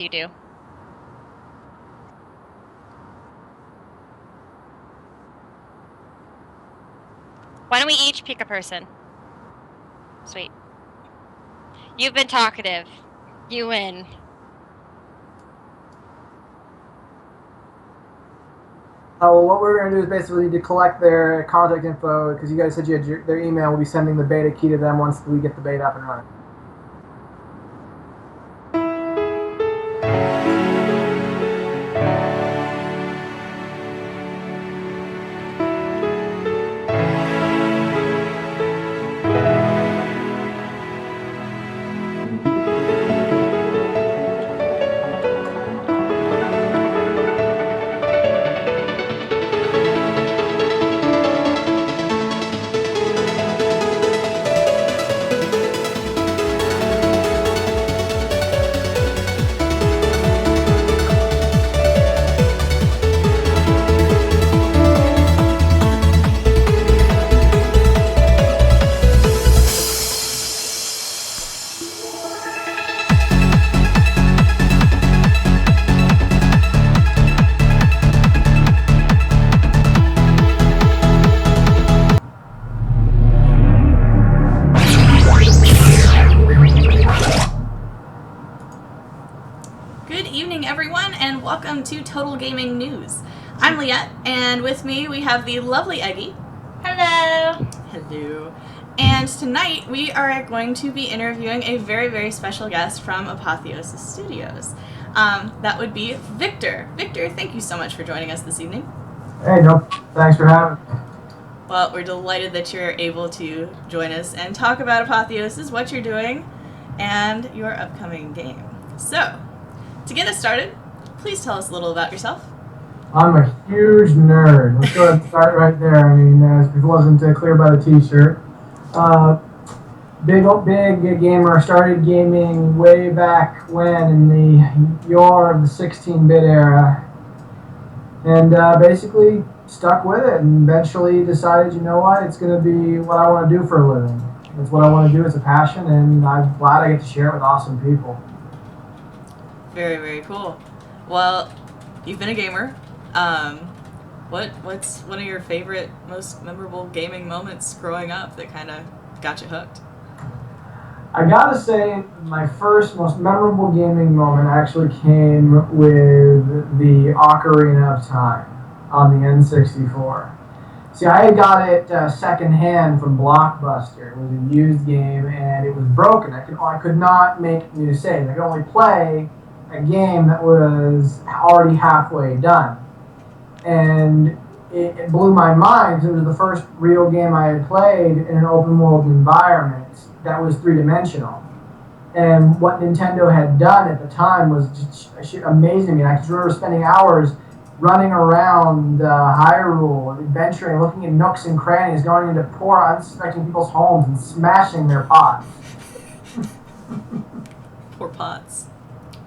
You do. Why don't we each pick a person? Sweet. You've been talkative. You win. Well, what we're going to do is basically to collect their contact info, because you guys said you had their email. We'll be sending the beta key to them once we get the beta up and running. Good evening, everyone, and welcome to Total Gaming News. I'm Liette, and with me we have the lovely Eggy. Hello. Hello. And tonight we are going to be interviewing a very, very special guest from Apotheosis Studios. That would be Victor. Victor, thank you so much for joining us this evening. Hey, no, thanks for having me. Well, we're delighted that you're able to join us and talk about Apotheosis, what you're doing, and your upcoming game. So, to get us started, please tell us a little about yourself. I'm a huge nerd. Let's go ahead and start right there. I mean, as it wasn't clear by the t-shirt. Big gamer. Started gaming way back when in the yore of the 16-bit era. And basically stuck with it and eventually decided, you know what, it's going to be what I want to do for a living. It's what I want to do. It's a passion, and I'm glad I get to share it with awesome people. Very, very cool. Well, you've been a gamer. What's one of your favorite, most memorable gaming moments growing up that kind of got you hooked? I gotta say, my first most memorable gaming moment actually came with the Ocarina of Time on the N64. See, I had got it secondhand from Blockbuster. It was a used game, and it was broken. I could not make new saves. I could only play a game that was already halfway done. And it blew my mind. It was the first real game I had played in an open world environment that was three-dimensional. And what Nintendo had done at the time was just amazing. And I just remember spending hours running around Hyrule, adventuring, looking at nooks and crannies, going into poor, unsuspecting people's homes and smashing their pots. Poor pots.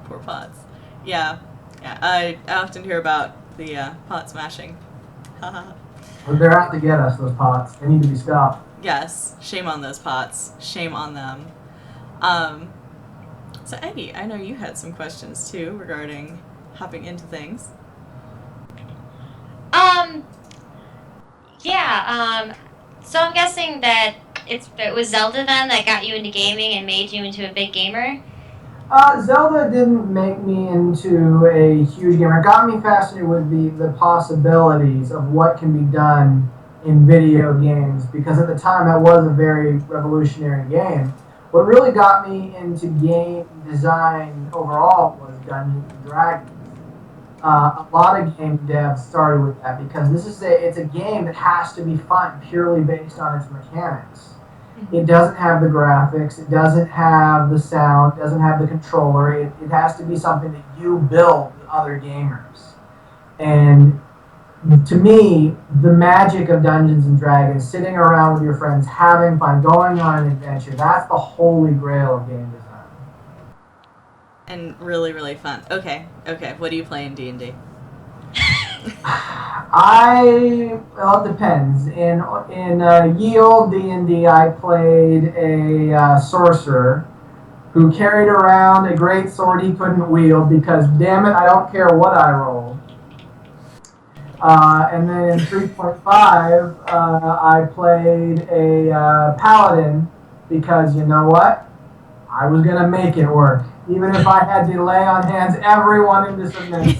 Poor pots. Yeah. I often hear about the pot smashing. But they're out to get us, those pots. They need to be stopped. Yes, shame on those pots. Shame on them. So Eggy, I know you had some questions too regarding hopping into things. So I'm guessing that it was Zelda then that got you into gaming and made you into a big gamer? Zelda didn't make me into a huge gamer. It got me fascinated with the possibilities of what can be done in video games, because at the time that was a very revolutionary game. What really got me into game design overall was Dungeons and Dragons. A lot of game devs started with that because it's a game that has to be fun purely based on its mechanics. It doesn't have the graphics, it doesn't have the sound, it doesn't have the controller. It has to be something that you build with other gamers. And to me, the magic of Dungeons and Dragons, sitting around with your friends, having fun, going on an adventure, that's the holy grail of game design. And really, really fun. Okay. What do you play in D&D? Well, it depends. In ye olde D&D, I played a sorcerer, who carried around a great sword he couldn't wield because, damn it, I don't care what I roll. And then in 3.5, I played a paladin because, you know what? I was going to make it work. Even if I had to lay on hands everyone into submission.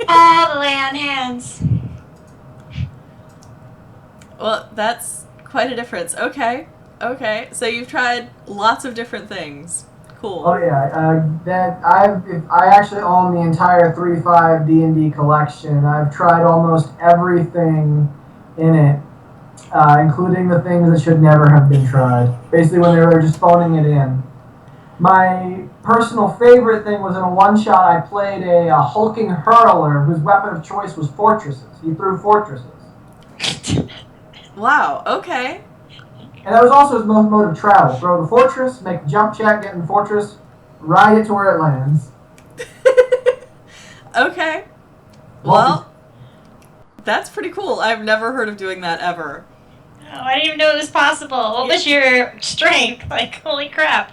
All the lay on hands. Well, that's quite a difference. Okay. So you've tried lots of different things. Cool. Oh yeah, I actually own the entire 3.5 D&D collection. I've tried almost everything in it, including the things that should never have been tried. Basically, when they were just phoning it in. My personal favorite thing was in a one-shot. I played a hulking hurler whose weapon of choice was fortresses. He threw fortresses. Wow. Okay. And that was also his mode of travel. Throw the fortress, make a jump check, get in the fortress, ride it to where it lands. Okay. Well, that's pretty cool. I've never heard of doing that ever. Oh, I didn't even know it was possible. What was your strength? Like, holy crap.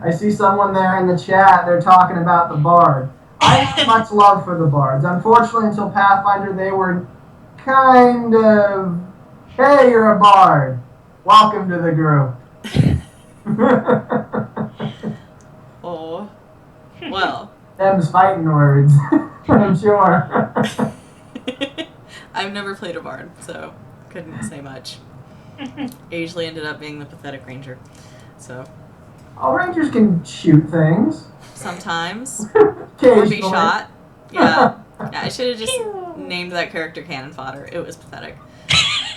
I see someone there in the chat. They're talking about the bard. I have much love for the bards. Unfortunately, until Pathfinder, they were kind of, hey, you're a bard. Welcome to the group. Oh. Well. Them's fighting words, I'm sure. I've never played a bard, so couldn't say much. I usually ended up being the pathetic ranger. So. All rangers can shoot things. Sometimes. Occasionally. Or be shot. Yeah. I should have just named that character Cannon Fodder. It was pathetic.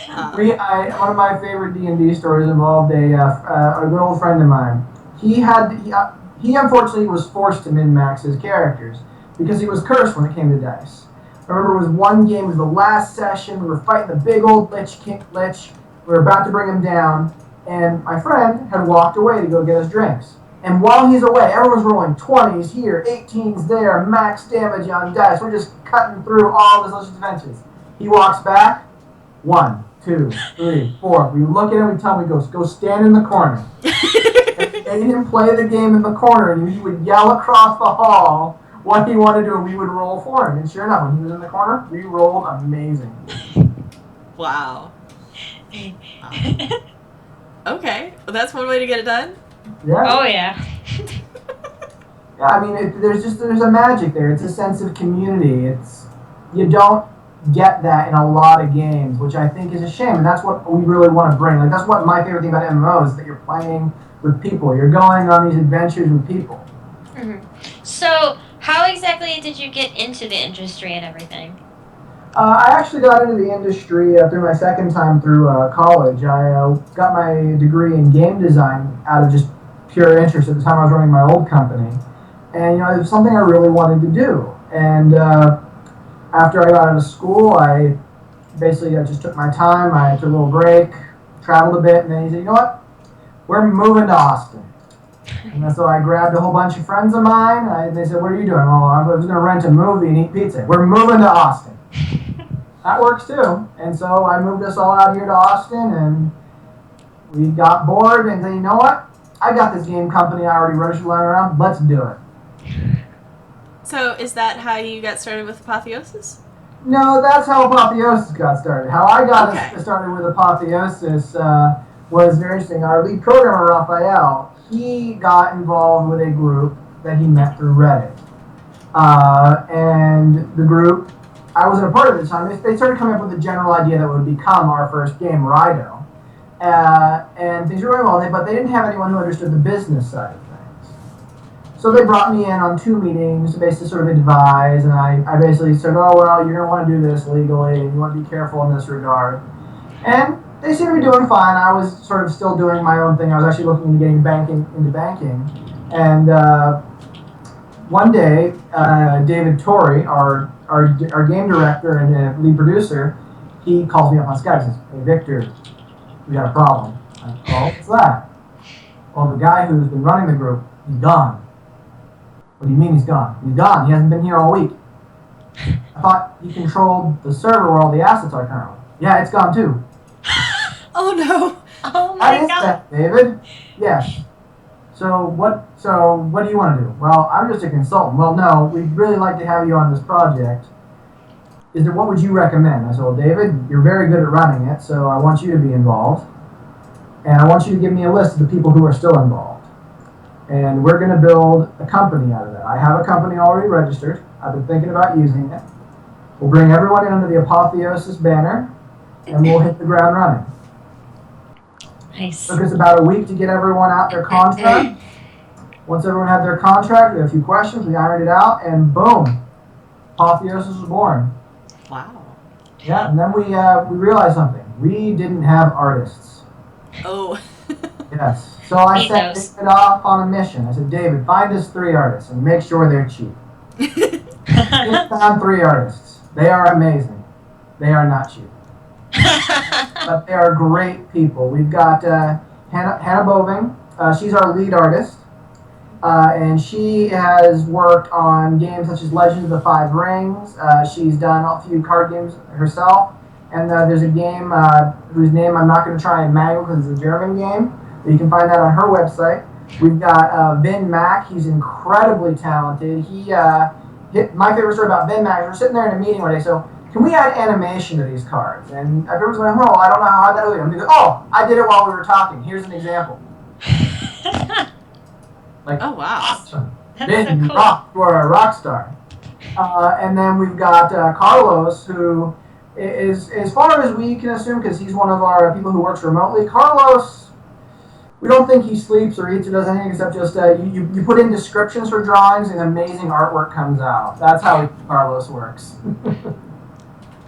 One of my favorite D&D stories involved a good old friend of mine. He unfortunately was forced to min-max his characters because he was cursed when it came to dice. I remember it was one game, it was the last session, we were fighting the big old lich. We were about to bring him down, and my friend had walked away to go get us drinks. And while he's away, everyone's rolling 20s here, 18s there, max damage on dice. We're just cutting through all of his lich adventures. He walks back, 1, 2, 3, 4. We look at him, we tell him, go stand in the corner. And made him play the game in the corner, and he would yell across the hall what he wanted to do, and we would roll for him. And sure enough, when he was in the corner, we rolled amazing. Wow. Okay, well, that's one way to get it done. Yeah. Oh, yeah. Yeah, I mean, there's a magic there. It's a sense of community. You don't get that in a lot of games, which I think is a shame, and that's what we really want to bring. Like, that's what my favorite thing about MMOs is that you're playing with people. You're going on these adventures with people. Mm-hmm. So, how exactly did you get into the industry and everything? I actually got into the industry through my second time through college. I got my degree in game design out of just pure interest at the time I was running my old company. And, it was something I really wanted to do. And after I got out of school, I basically just took my time. I took a little break, traveled a bit, and then he said, you know what? We're moving to Austin. And so I grabbed a whole bunch of friends of mine. They said, what are you doing? Well, I was going to rent a movie and eat pizza. We're moving to Austin. That works too. And so I moved us all out here to Austin, and we got bored and said, you know what? I got this game company I already registered lying around. Let's do it. So is that how you got started with Apotheosis? No, that's how Apotheosis got started. How I got started with Apotheosis was very interesting. Our lead programmer, Raphael, he got involved with a group that he met through Reddit. And the group, I wasn't a part of it at the time, they started coming up with a general idea that would become our first game, Raido. And things were going well, but they didn't have anyone who understood the business side of things. So they brought me in on 2 meetings to basically sort of advise, and I basically said, oh, well, you're going to want to do this legally, and you want to be careful in this regard. And they seemed to be doing fine. I was sort of still doing my own thing. I was actually looking into getting into banking. And one day, David Torrey, our game director and lead producer, he calls me up on Skype and says, hey, Victor, we got a problem. I'm like, oh, what's that? Well, the guy who's been running the group, he's gone. What do you mean he's gone? He's gone. He hasn't been here all week. I thought he controlled the server where all the assets are currently. Yeah, it's gone too. Oh no! Oh my God. That, David? Yes. So what do you want to do? Well, I'm just a consultant. Well, no, we'd really like to have you on this project. What would you recommend? I said, well, David, you're very good at running it, so I want you to be involved. And I want you to give me a list of the people who are still involved. And we're going to build a company out of that. I have a company already registered. I've been thinking about using it. We'll bring everyone in under the Apotheosis banner, and we'll hit the ground running. Nice. Took us about a week to get everyone out their contract. Once everyone had their contract, we had a few questions, we ironed it out, and boom, Apotheosis was born. Wow. Yeah, and then we realized something. We didn't have artists. Oh. Yes. So I Need sent those. David off on a mission. I said, David, find us 3 artists and make sure they're cheap. He found 3 artists. They are amazing. They are not cheap. But they are great people. We've got Hannah Boving. She's our lead artist. And she has worked on games such as Legend of the Five Rings. She's done a few card games herself. And there's a game whose name I'm not going to try and mangle because it's a German game. But you can find that on her website. We've got Vin Mack. He's incredibly talented. My favorite story about Vin Mack is we're sitting there in a meeting one day. So can we add animation to these cards? And everyone's going, oh, I don't know how that would be. I'm going to go, oh, I did it while we were talking. Here's an example. Like, Oh, wow. awesome. That's Vin, so you cool. rock. You are a rock star. And then we've got Carlos, who is, as far as we can assume, because he's one of our people who works remotely, Carlos, we don't think he sleeps or eats or does anything except just you put in descriptions for drawings and amazing artwork comes out. That's how Carlos works.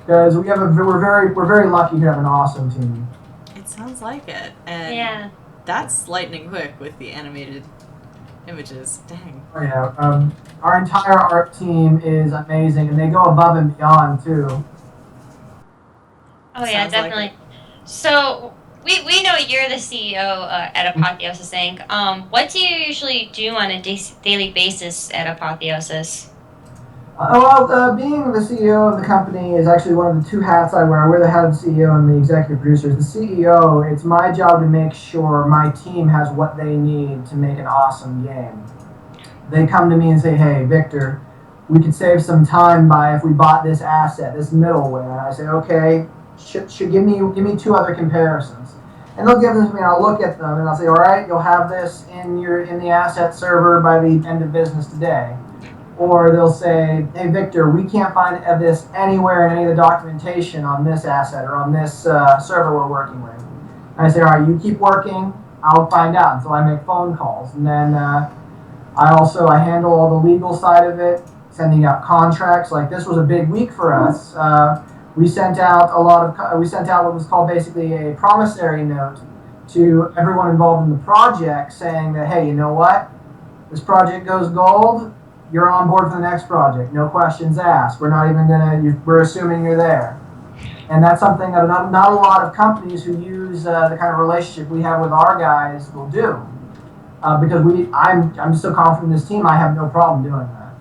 Because we're very lucky to have an awesome team. It sounds like it. And Yeah. that's lightning quick with the animated images. Dang. Oh, yeah. Our entire art team is amazing, and they go above and beyond too. Oh yeah, Sounds like definitely. So we know you're the CEO at Apotheosis Inc. What do you usually do on a daily basis at Apotheosis? Being the CEO of the company is actually one of the 2 hats I wear. I wear the hat of the CEO and the executive producers. The CEO, it's my job to make sure my team has what they need to make an awesome game. They come to me and say, hey, Victor, we could save some time by if we bought this asset, this middleware. And I say, okay, should give me 2 other comparisons. And they'll give them to me, and I'll look at them, and I'll say, all right, you'll have this in the asset server by the end of business today. Or they'll say, hey, Victor, we can't find this anywhere in any of the documentation on this asset or on this server we're working with. And I say, all right, you keep working, I'll find out. So I make phone calls. And then I handle all the legal side of it, sending out contracts. Like this was a big week for us. We sent out what was called basically a promissory note to everyone involved in the project saying that, hey, you know what? This project goes gold. You're on board for the next project. No questions asked. We're assuming you're there. And that's something that not a lot of companies who use the kind of relationship we have with our guys will do. Because I'm so confident in this team, I have no problem doing that.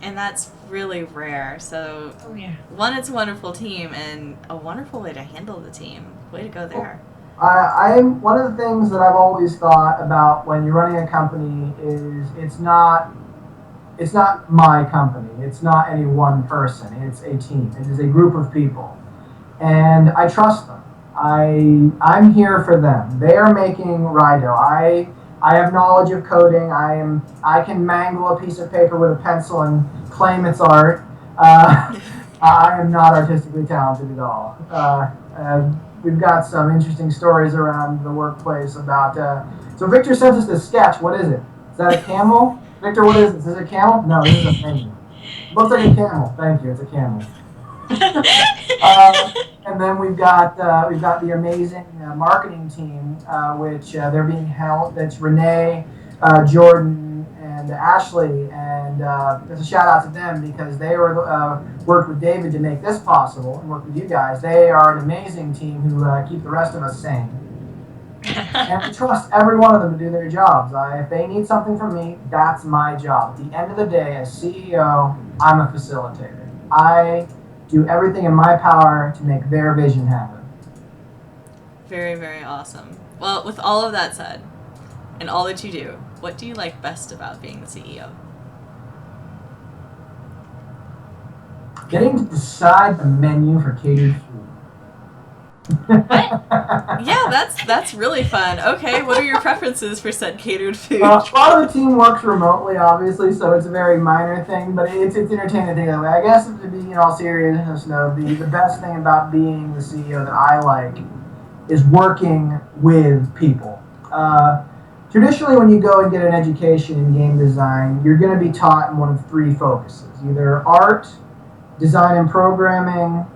And that's really rare. So, Oh yeah. one, it's a wonderful team and a wonderful way to handle the team. Way to go there. I'm one of the things that I've always thought about when you're running a company is it's not my company. It's not any one person. It's a team. It is a group of people. And I trust them. I'm here for them. They are making Raido. I have knowledge of coding. I can mangle a piece of paper with a pencil and claim it's art. I am not artistically talented at all. We've got some interesting stories around the workplace about. So Victor sent us this sketch. What is it? Is that a camel? Victor, what is this? Is it a camel? No, this is a penguin. Looks like a camel. Thank you. It's a camel. And then we've got the amazing marketing team, which they're being held. That's Renee, Jordan, and Ashley, and there's a shout out to them because they worked with David to make this possible and worked with you guys. They are an amazing team who keep the rest of us sane. And I trust every one of them to do their jobs. If they need something from me, that's my job. At the end of the day, as CEO, I'm a facilitator. I do everything in my power to make their vision happen. Very, very awesome. Well, with all of that said, and all that you do, what do you like best about being the CEO? Getting to decide the menu for catered food. Yeah, that's really fun. Okay, what are your preferences for said catered food? A lot of the team works remotely, obviously, so it's a very minor thing, but it's entertaining to think that way. I guess to be in all seriousness, no, the best thing about being the CEO that I like is working with people. Traditionally, when you go and get an education in game design, you're going to be taught in one of three focuses: either art, design and programming,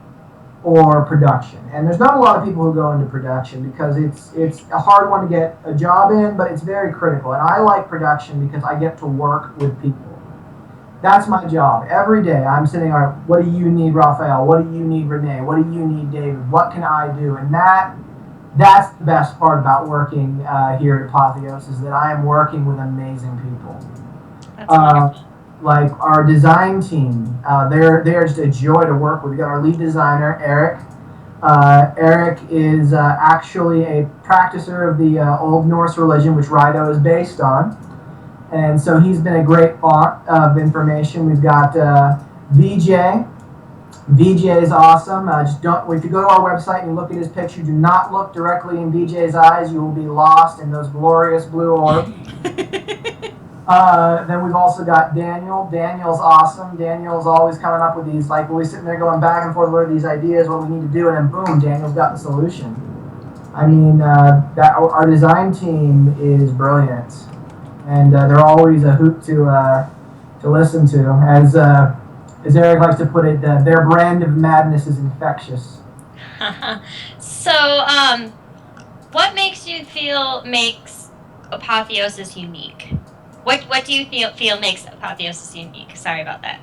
or production. And there's not a lot of people who go into production because it's a hard one to get a job in, but it's very critical. And I like production because I get to work with people. That's my job. Every day I'm sitting there, what do you need, Raphael? What do you need, Renee? What do you need, David? What can I do? And that's the best part about working here at Apotheosis, is that I am working with amazing people. That's wonderful. Like our design team, they're just a joy to work with. We got our lead designer, Eric. Eric is actually a practicer of the Old Norse religion, which Raido is based on. And so he's been a great font of information. We've got VJ. VJ is awesome. Just don't. If you go to our website and you look at his picture, do not look directly in VJ's eyes. You will be lost in those glorious blue orbs. Then we've also got Daniel. Daniel's awesome. Daniel's always coming up with these, like, we'll be sitting there going back and forth, what are these ideas, what we need to do, and then boom, Daniel's got the solution. I mean, that our design team is brilliant, and they're always a hoot to listen to. As Eric likes to put it, their brand of madness is infectious. So, what makes you feel makes Apotheosis unique? What do you feel makes Apotheosis unique? Sorry about that.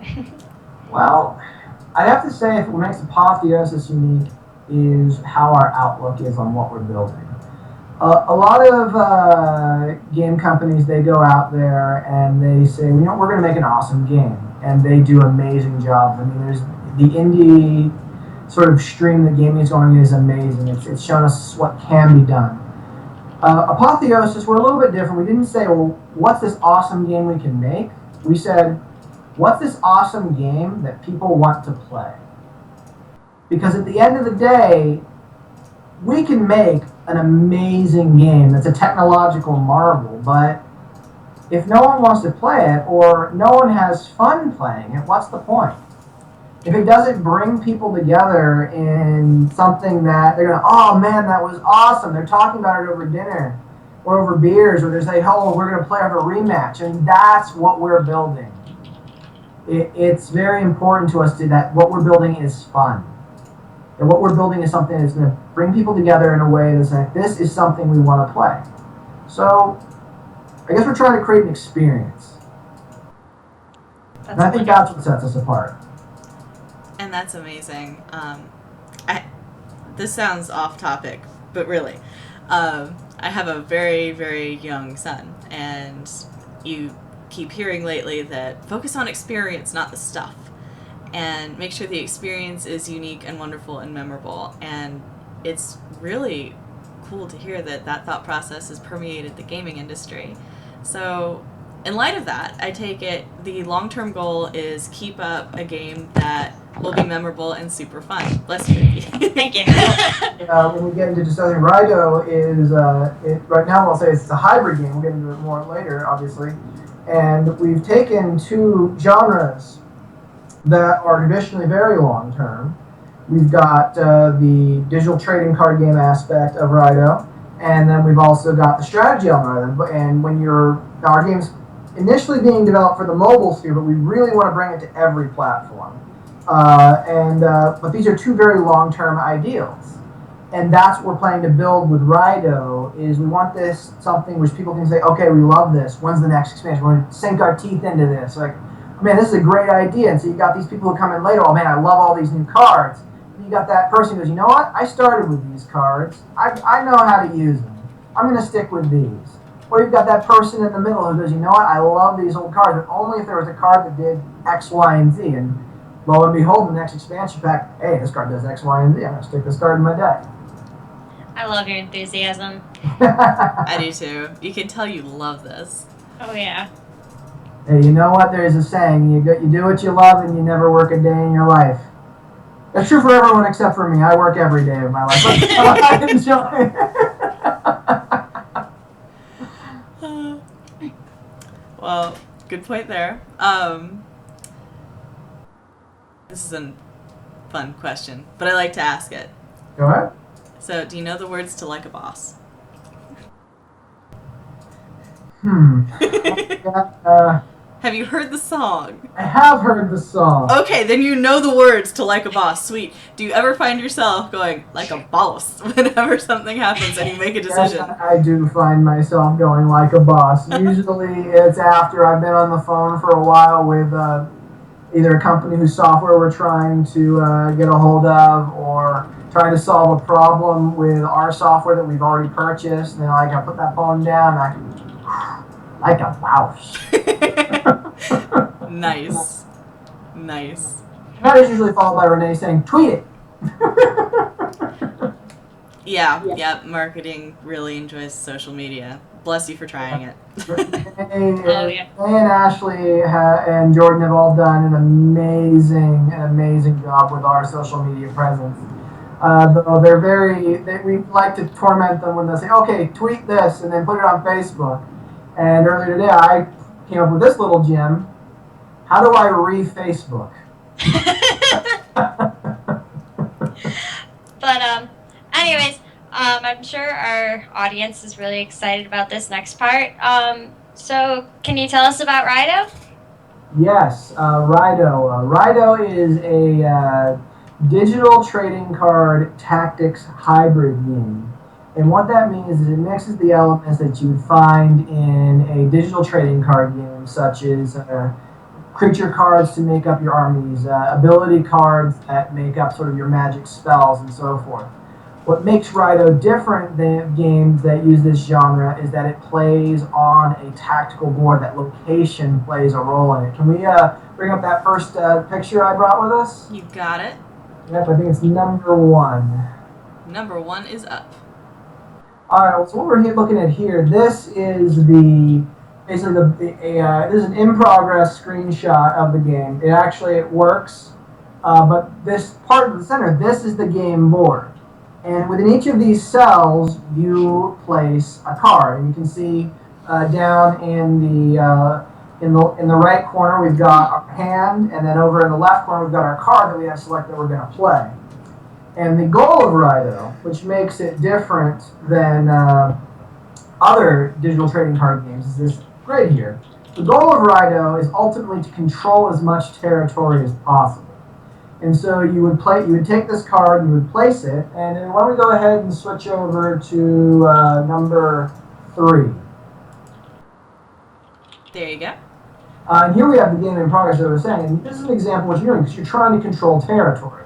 Well, I'd have to say if what makes Apotheosis unique is how our outlook is on what we're building. A lot of game companies, they go out there and they say, you know, we're going to make an awesome game. And they do amazing jobs. I mean, there's the indie sort of stream that gaming is going is amazing. It's shown us what can be done. Apotheosis, we're a little bit different. We didn't say, well, what's this awesome game we can make? We said, what's this awesome game that people want to play? Because at the end of the day, we can make an amazing game that's a technological marvel, but if no one wants to play it or no one has fun playing it, what's the point? If it doesn't bring people together in something that they're going to, oh man, that was awesome. They're talking about it over dinner or over beers, or they're saying, oh, we're going to play over a rematch. And that's what we're building. It's very important to us that what we're building is fun. And what we're building is something that's going to bring people together in a way that's like, this is something we want to play. So I guess we're trying to create an experience. And I think that's what sets us apart. And that's amazing. This sounds off topic, but really, I have a very, very young son, and you keep hearing lately that focus on experience, not the stuff, and make sure the experience is unique and wonderful and memorable. And it's really cool to hear that thought process has permeated the gaming industry. So in light of that, I take it the long-term goal is keep up a game that will be memorable and super fun. Bless you. Thank you. When we get into discussing Raido is, right now I'll say it's a hybrid game. We'll get into it more later, obviously. And we've taken two genres that are traditionally very long-term. We've got the digital trading card game aspect of Raido, and then we've also got the strategy element. And when our game's initially being developed for the mobile sphere, but we really want to bring it to every platform. But these are two very long-term ideals. And that's what we're planning to build with Raido, is we want this something which people can say, okay, we love this. When's the next expansion? We're going to sink our teeth into this. Like, man, this is a great idea. And so you got these people who come in later, oh man, I love all these new cards. And you got that person who goes, you know what? I started with these cards. I know how to use them. I'm going to stick with these. Or you've got that person in the middle who goes, you know what? I love these old cards, but only if there was a card that did X, Y, and Z. And lo and behold, the next expansion pack, hey, this card does X, Y, and Z. I'm going to stick this card in my deck. I love your enthusiasm. I do too. You can tell you love this. Oh yeah. Hey, you know what? There's a saying: you do what you love, and you never work a day in your life. That's true for everyone except for me. I work every day of my life. I enjoy. Well, good point there. This is a fun question, but I like to ask it. Go ahead. So, do you know the words to Like a Boss? Have you heard the song? I have heard the song. Okay, then you know the words to Like a Boss. Sweet. Do you ever find yourself going, like a boss, whenever something happens and you make a decision? Yes, I do find myself going like a boss. Usually it's after I've been on the phone for a while with either a company whose software we're trying to get a hold of, or trying to solve a problem with our software that we've already purchased. And then I put that phone down and I like a boss. Nice. Nice. That is usually followed by Renee saying, tweet it. Yeah, marketing really enjoys social media. Bless you for trying it. Renee and Ashley and Jordan have all done an amazing job with our social media presence. Though we like to torment them when they say, okay, tweet this and then put it on Facebook. And earlier today I came up with this little gem. How do I re-Facebook? But anyways, I'm sure our audience is really excited about this next part. So can you tell us about Raido? Yes, Raido. Raido is a digital trading card tactics hybrid game. And what that means is it mixes the elements that you would find in a digital trading card game, such as creature cards to make up your armies, ability cards that make up sort of your magic spells, and so forth. What makes Raido different than games that use this genre is that it plays on a tactical board. That location plays a role in it. Can we bring up that first picture I brought with us? You got it. Yep, I think it's number 1. Number 1 is up. All right, so what we're looking at here, this is this is an in progress screenshot of the game. It works, but this part of the center, this is the game board, and within each of these cells, you place a card, and you can see down in the right corner we've got our hand, and then over in the left corner we've got our card that we have selected that we're going to play. And the goal of Raido, which makes it different than other digital trading card games, is this grid here. The goal of Raido is ultimately to control as much territory as possible. And so you would take this card, you would place it, and then why don't we go ahead and switch over to number 3. There you go. And here we have the game in progress that I was saying, and this is an example of what you're doing, because you're trying to control territory.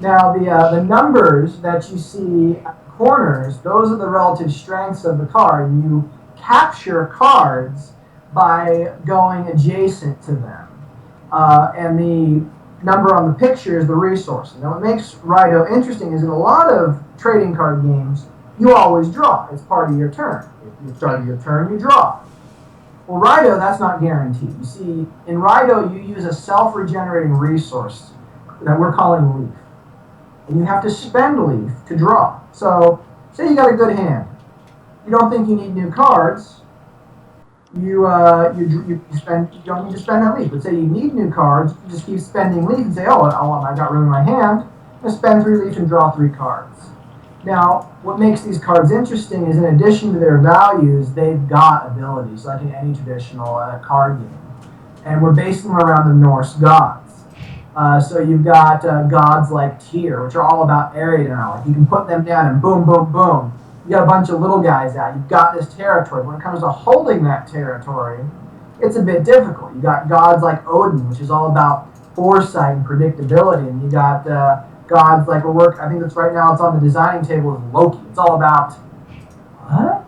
Now, the numbers that you see at the corners, those are the relative strengths of the card. You capture cards by going adjacent to them. And the number on the picture is the resources. Now, what makes Raido interesting is in a lot of trading card games, you always draw. It's part of your turn. If you start your turn, you draw. Well, Raido, that's not guaranteed. You see, in Raido, you use a self-regenerating resource that we're calling leaf. And you have to spend leaf to draw. So, say you got a good hand. You don't think you need new cards. You don't need to spend that leaf. But say you need new cards, you just keep spending leaf and say, I got room in my hand. I'm going to spend 3 leaf and draw 3 cards. Now, what makes these cards interesting is in addition to their values, they've got abilities, like in any traditional card game. And we're basing them around the Norse gods. So you've got gods like Tyr, which are all about area now. Like you can put them down and boom, boom, boom. You got a bunch of little guys out. You've got this territory. When it comes to holding that territory, it's a bit difficult. You got gods like Odin, which is all about foresight and predictability. And you got gods like I think that's right now it's on the designing table is Loki. It's all about, what?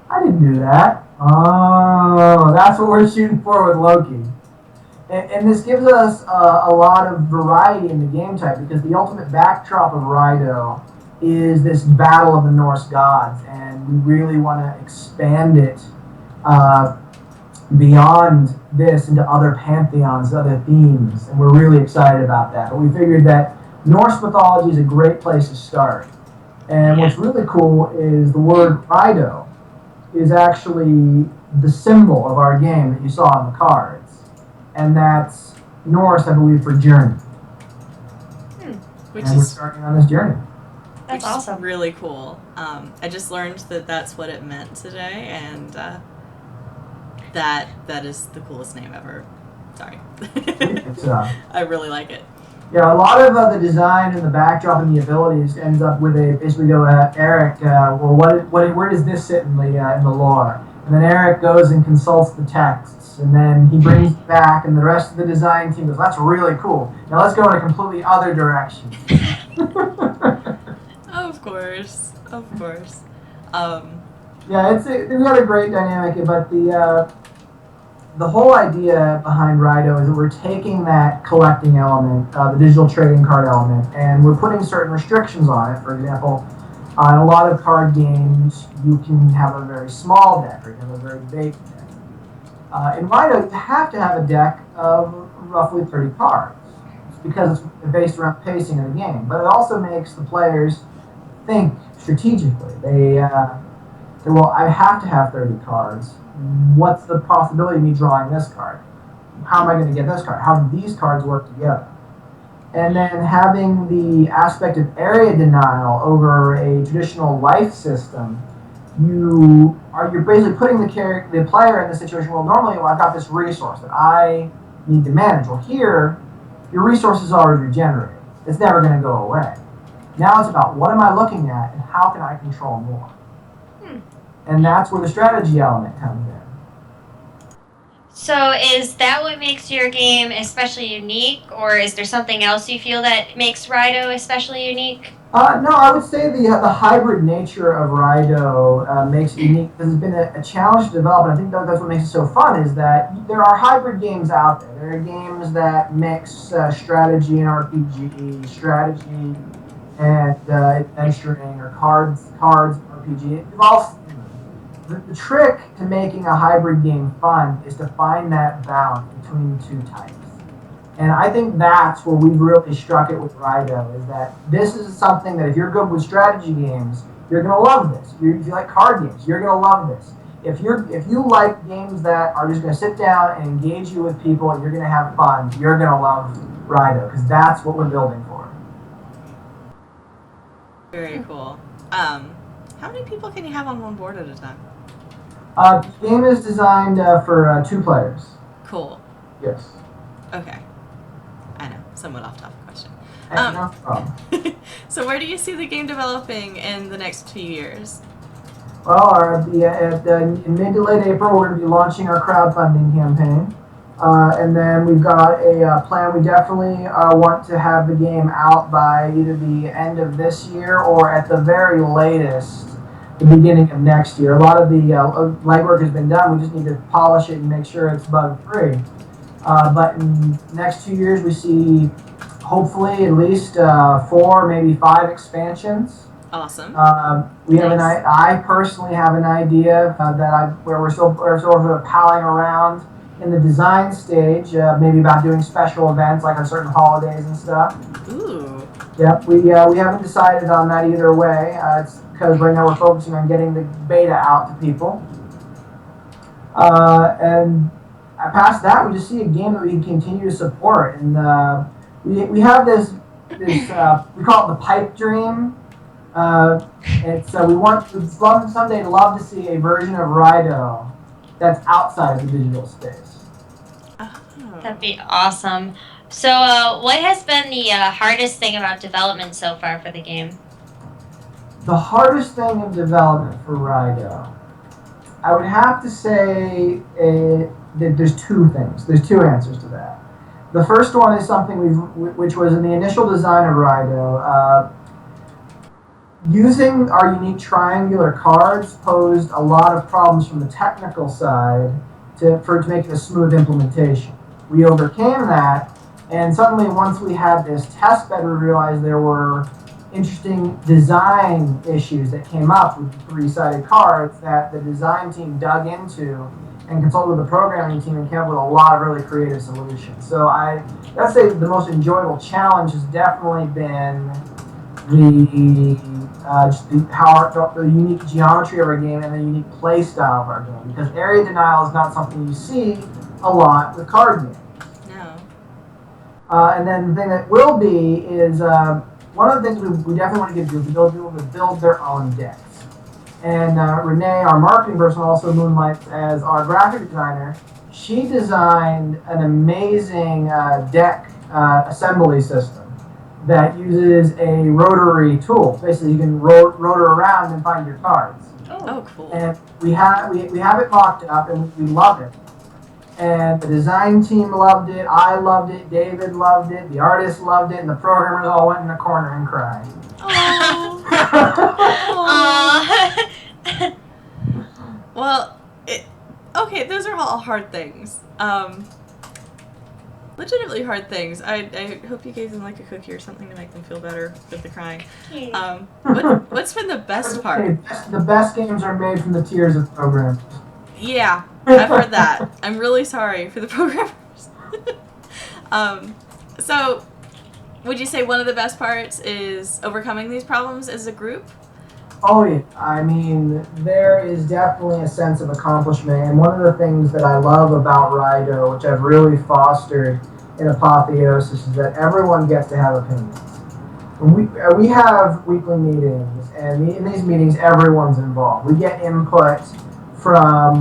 I didn't do that. Oh, that's what we're shooting for with Loki. And this gives us a lot of variety in the game type because the ultimate backdrop of Raido is this battle of the Norse gods, and we really want to expand it beyond this into other pantheons, other themes, and we're really excited about that. But we figured that Norse mythology is a great place to start. And what's really cool is the word Raido is actually the symbol of our game that you saw on the cards. And that's Norse, I believe, for journey. Which and we're is starting on this journey. That's which is awesome. really cool. I just learned that that's what it meant today, and that is the coolest name ever. Sorry. It's, I really like it. Yeah, a lot of the design and the backdrop and the abilities ends up with a basically go Eric. Well, where does this sit in the lore? And then Eric goes and consults the texts, and then he brings it back, and the rest of the design team goes, "That's really cool. Now let's go in a completely other direction." Of course. Yeah, we've got a great dynamic, but the whole idea behind Raido is that we're taking that collecting element, the digital trading card element, and we're putting certain restrictions on it. For example, in a lot of card games, you can have a very small deck or you can have a very big deck. In Raido, you have to have a deck of roughly 30 cards. It's because it's based around pacing of the game, but it also makes the players think strategically. They well, I have to have 30 cards. What's the possibility of me drawing this card? How am I going to get this card? How do these cards work together? And then having the aspect of area denial over a traditional life system, you're basically putting the player in the situation. Well, normally, I've got this resource that I need to manage. Well, here, your resource is already regenerated. It's never going to go away. Now it's about what am I looking at and how can I control more? And that's where the strategy element comes in. So is that what makes your game especially unique, or is there something else you feel that makes Raido especially unique? No, I would say the hybrid nature of Raido makes it unique because it's been a challenge to develop, and I think that's what makes it so fun is that there are hybrid games out there. There are games that mix strategy and RPG, strategy and adventuring, or cards RPG. The trick to making a hybrid game fun is to find that balance between the two types. And I think that's where we've really struck it with Raido, is that this is something that if you're good with strategy games, you're going to love this. If you like card games, you're going to love this. If you like games that are just going to sit down and engage you with people and you're going to have fun, you're going to love Raido, because that's what we're building for. Very cool. How many people can you have on one board at a time? The game is designed for 2 players. Cool. Yes. Okay. I know, somewhat off-topic question. No problem. So where do you see the game developing in the next few years? Well, in mid to late April, we're going to be launching our crowdfunding campaign. And then we've got a plan. We definitely want to have the game out by either the end of this year or at the very latest, the beginning of next year. A lot of the legwork has been done. We just need to polish it and make sure it's bug-free. But in the next 2 years, we see hopefully at least 4, maybe 5 expansions. Awesome. We have I personally have an idea where we're sort of palling around in the design stage, maybe about doing special events like on certain holidays and stuff. Ooh. Yep, we haven't decided on that either way. It's because right now we're focusing on getting the beta out to people. And past that, we just see a game that we can continue to support. And we have this we call it the pipe dream. We want someday to love to see a version of Raido that's outside of the digital space. Oh. That'd be awesome. So what has been the hardest thing about development so far for the game? The hardest thing in development for Raido, I would have to say that there's 2 things. There's 2 answers to that. The first one is something which was in the initial design of Raido. Using our unique triangular cards posed a lot of problems from the technical side to make it a smooth implementation. We overcame that, and suddenly once we had this test bed, we realized there were interesting design issues that came up with the three-sided cards that the design team dug into and consulted with the programming team and came up with a lot of really creative solutions. So I'd say the most enjoyable challenge has definitely been the unique geometry of our game and the unique play style of our game. Because area denial is not something you see a lot with card games. No. And then the thing that will be is one of the things we definitely want to give groups is people to build their own decks. And Renee, our marketing person, also moonlights as our graphic designer. She designed an amazing deck assembly system that uses a rotary tool. Basically, you can rotor around and find your cards. Oh, cool. And we have it mocked up, and we love it. And the design team loved it. I loved it. David loved it. The artists loved it, and the programmers all went in the corner and cried. Well, okay, those are all hard things. Legitimately hard things. I hope you gave them like a cookie or something to make them feel better with the crying. What's been the best part? The best games are made from the tears of programmers. Yeah, I've heard that. I'm really sorry for the programmers. So, would you say one of the best parts is overcoming these problems as a group? Oh yeah, I mean, there is definitely a sense of accomplishment, and one of the things that I love about Raido, which I've really fostered in Apotheosis, is that everyone gets to have opinions. We have weekly meetings, and in these meetings, everyone's involved. We get input from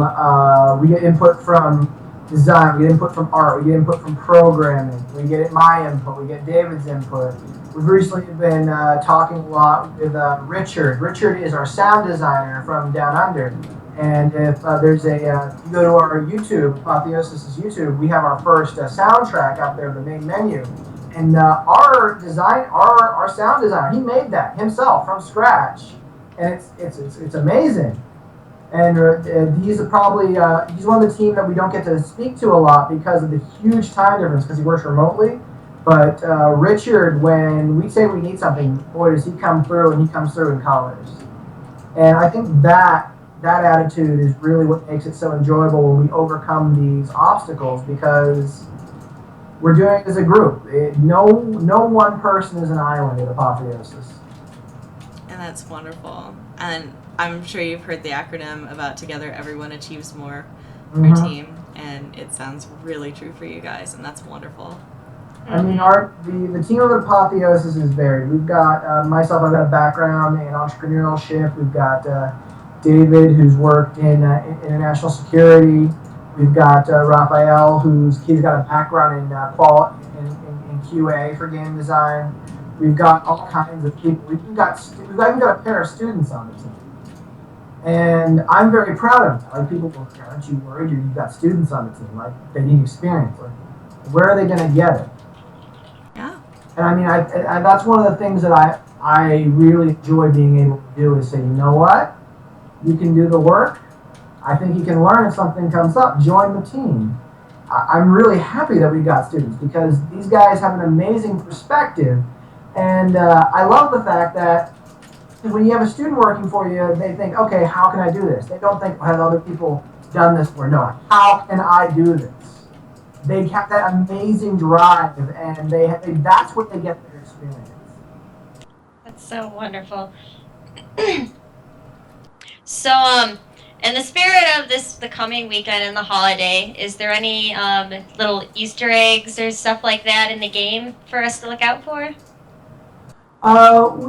design, we get input from art, we get input from programming, we get my input, we get David's input. We've recently been talking a lot with Richard. Richard is our sound designer from Down Under. And if there's you go to our YouTube, Apotheosis' YouTube, we have our first soundtrack out there in the main menu. And our sound designer, he made that himself from scratch. And it's amazing. And he's probably he's one of the team that we don't get to speak to a lot because of the huge time difference because he works remotely. But Richard, when we say we need something, boy, does he come through, and he comes through in colors. And I think that attitude is really what makes it so enjoyable when we overcome these obstacles because we're doing it as a group. No one person is an island at Apotheosis. And that's wonderful. And I'm sure you've heard the acronym about Together Everyone Achieves More, our team, and it sounds really true for you guys, and that's wonderful. I mean, the team of Apotheosis is varied. We've got myself, I've got a background in entrepreneurship. We've got David, who's worked in international security. We've got Raphael, he's got a background in QA for game design. We've got all kinds of people. We've even got a pair of students on the team. And I'm very proud of that. Like, people go, aren't you worried? You've got students on the team. Like, they need experience. Like, where are they going to get it? Yeah. And I mean, I that's one of the things that I really enjoy being able to do is say, you know what? You can do the work. I think you can learn if something comes up. Join the team. I'm really happy that we got students because these guys have an amazing perspective. And I love the fact that when you have a student working for you, they think, okay, how can I do this? They don't think, have other people done this before? No, how can I do this? They have that amazing drive, and that's what they get their experience. That's so wonderful. So, in the spirit of the coming weekend and the holiday, is there any little Easter eggs or stuff like that in the game for us to look out for?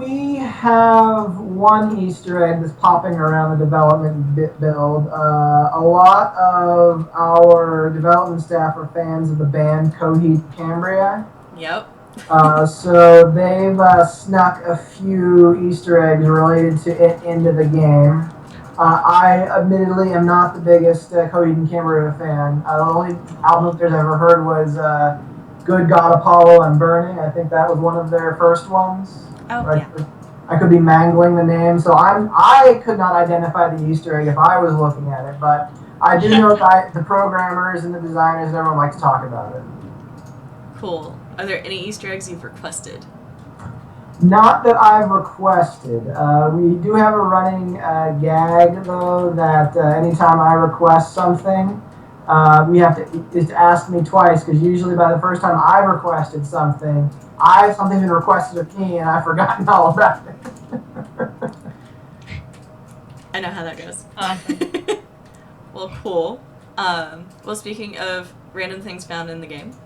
We have one Easter egg that's popping around the development build. A lot of our development staff are fans of the band Coheed Cambria. Yep. So they've snuck a few Easter eggs related to it into the game. I admittedly am not the biggest Coheed and Cambria fan. The only album they've ever heard was Good God Apollo and Burning. I think that was one of their first ones. Oh, right? yeah. I could be mangling the name, so I could not identify the Easter egg if I was looking at it, but I do know that the programmers and the designers and everyone like to talk about it. Cool. Are there any Easter eggs you've requested? Not that I've requested. We do have a running gag, though, that anytime I request something, we have to just ask me twice, because usually by the first time I've requested something, something's been requested of me, and I've forgotten all about it. I know how that goes. Awesome. Well, cool. Well, speaking of random things found in the game,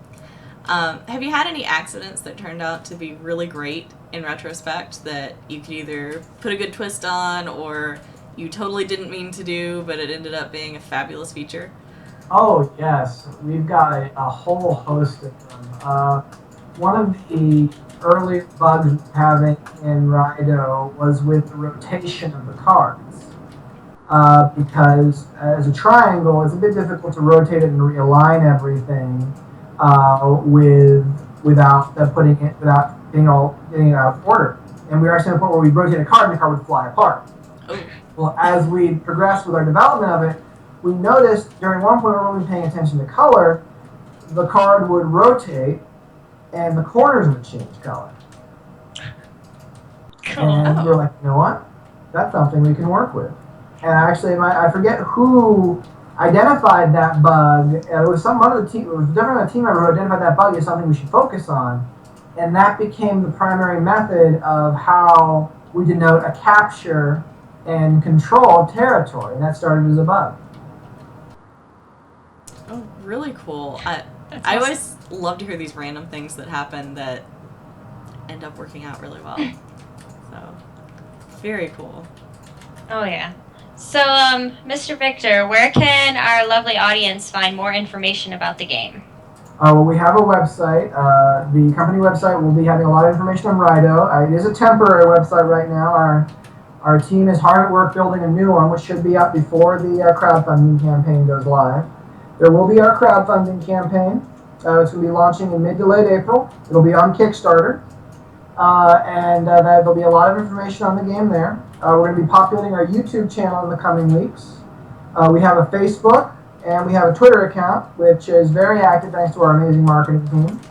have you had any accidents that turned out to be really great in retrospect that you could either put a good twist on or you totally didn't mean to do, but it ended up being a fabulous feature? Oh, yes. We've got a whole host of them. One of the early bugs having in Raido was with the rotation of the cards. Because as a triangle, it's a bit difficult to rotate it and realign everything without getting it out of order. And we were actually at a point where we rotate a card and the card would fly apart. Oh. Well, as we progressed with our development of it, we noticed during one point where we were paying attention to color, the card would rotate and the corners would change color. Cool. And we're like, you know what? That's something we can work with. And actually, I forget who identified that bug. It was one of the team. It was a different team member who identified that bug as something we should focus on, and that became the primary method of how we denote a capture and control territory. And that started as a bug. Oh, really cool. I always love to hear these random things that happen that end up working out really well. So, very cool. Oh, yeah. So, Mr. Victor, where can our lovely audience find more information about the game? Well, we have a website. The company website will be having a lot of information on Raido. It is a temporary website right now. Our team is hard at work building a new one, which should be up before the crowdfunding campaign goes live. There will be our crowdfunding campaign. It's going to be launching in mid to late April. It'll be on Kickstarter. And there'll be a lot of information on the game there. We're going to be populating our YouTube channel in the coming weeks. We have a Facebook and we have a Twitter account, which is very active thanks to our amazing marketing team.